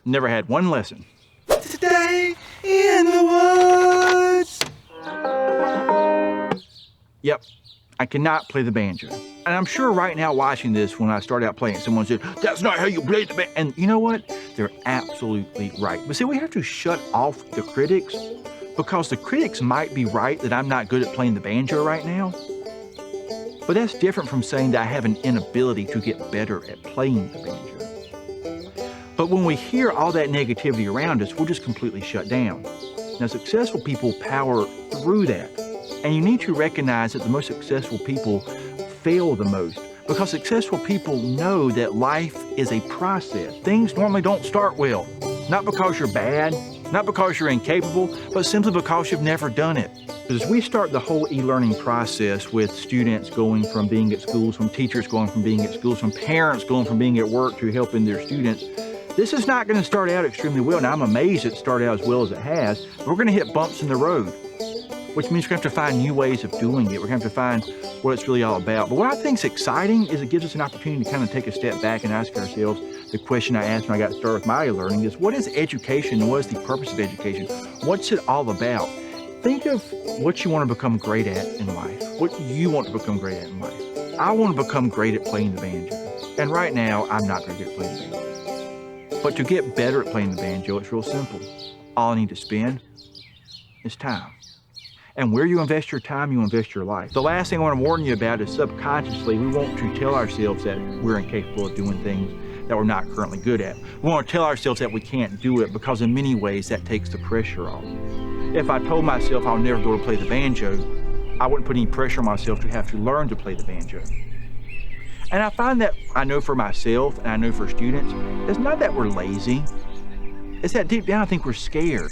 Never had one lesson. Today in the woods. Yep, I cannot play the banjo. And I'm sure right now watching this, when I started out playing, someone said, that's not how you play the banjo. And you know what? They're absolutely right. But see, we have to shut off the critics, because the critics might be right that I'm not good at playing the banjo right now. But that's different from saying that I have an inability to get better at playing the banjo. But when we hear all that negativity around us, we'll just completely shut down. Now, successful people power through that. And you need to recognize that the most successful people fail the most, because successful people know that life is a process. Things normally don't start well, not because you're bad, not because you're incapable, but simply because you've never done it. As we start the whole e-learning process with students going from being at schools, from teachers going from being at schools, from parents going from being at work to helping their students, this is not going to start out extremely well. Now, I'm amazed it started out as well as it has, but we're going to hit bumps in the road, which means we're going to have to find new ways of doing it. We're going to have to find what it's really all about. But what I think is exciting is it gives us an opportunity to kind of take a step back and ask ourselves the question I asked when I got started with my learning is, what is education and what is the purpose of education? What's it all about? Think of what you want to become great at in life, what you want to become great at in life. I want to become great at playing the banjo. And right now, I'm not very good at playing the banjo. But to get better at playing the banjo, it's real simple. All I need to spend is time. And where you invest your time, you invest your life. The last thing I want to warn you about is subconsciously, we want to tell ourselves that we're incapable of doing things that we're not currently good at. We want to tell ourselves that we can't do it, because in many ways that takes the pressure off. If I told myself I'll never be able to play the banjo, I wouldn't put any pressure on myself to have to learn to play the banjo. And I find that I know for myself and I know for students, it's not that we're lazy. It's that deep down I think we're scared.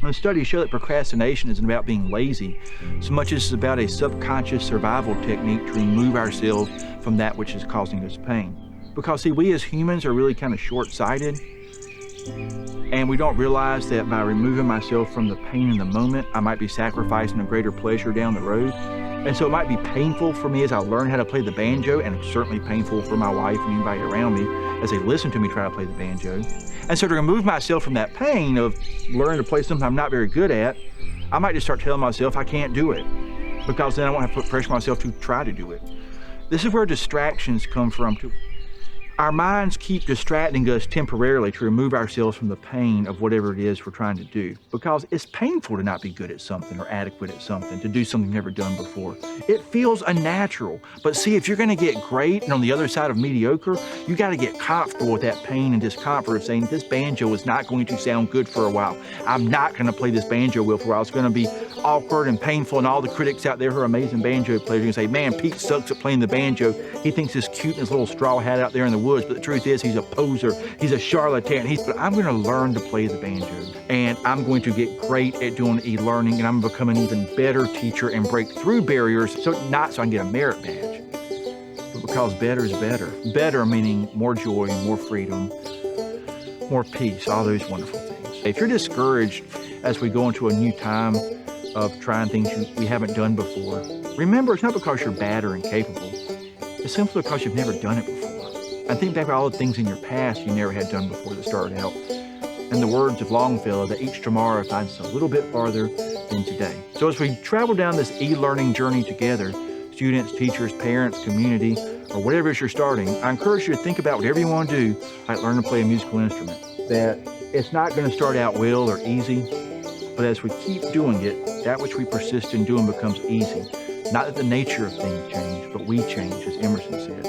And the studies show that procrastination isn't about being lazy so much as it's about a subconscious survival technique to remove ourselves from that which is causing us pain. Because see, we as humans are really kind of short-sighted, and we don't realize that by removing myself from the pain in the moment, I might be sacrificing a greater pleasure down the road. And so it might be painful for me as I learn how to play the banjo, and it's certainly painful for my wife and anybody around me as they listen to me try to play the banjo. And so to remove myself from that pain of learning to play something I'm not very good at, I might just start telling myself I can't do it, because then I won't have to put pressure on myself to try to do it. This is where distractions come from too. Our minds keep distracting us temporarily to remove ourselves from the pain of whatever it is we're trying to do, because it's painful to not be good at something or adequate at something, to do something you've never done before. It feels unnatural. But see, if you're going to get great and on the other side of mediocre, you got to get comfortable with that pain and discomfort of saying, this banjo is not going to sound good for a while. I'm not going to play this banjo well for a while. It's going to be awkward and painful, and all the critics out there who are amazing banjo players are going to say, man, Pete sucks at playing the banjo. He thinks he's cute in his little straw hat out there in the woods, but the truth is he's a poser, he's a charlatan. But I'm going to learn to play the banjo, and I'm going to get great at doing e-learning, and I'm going to become an even better teacher and break through barriers, not so I can get a merit badge, but because better is better. Better meaning more joy, more freedom, more peace, all those wonderful things. If you're discouraged as we go into a new time of trying things we haven't done before, remember, it's not because you're bad or incapable. It's simply because you've never done it before. And think back about all the things in your past you never had done before that started out. And the words of Longfellow, that each tomorrow finds us a little bit farther than today. So as we travel down this e-learning journey together, students, teachers, parents, community, or whatever it is you're starting, I encourage you to think about whatever you want to do, like learn to play a musical instrument. That it's not going to start out well or easy, but as we keep doing it, that which we persist in doing becomes easy. Not that the nature of things change, but we change, as Emerson said.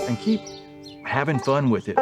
And keep having fun with it.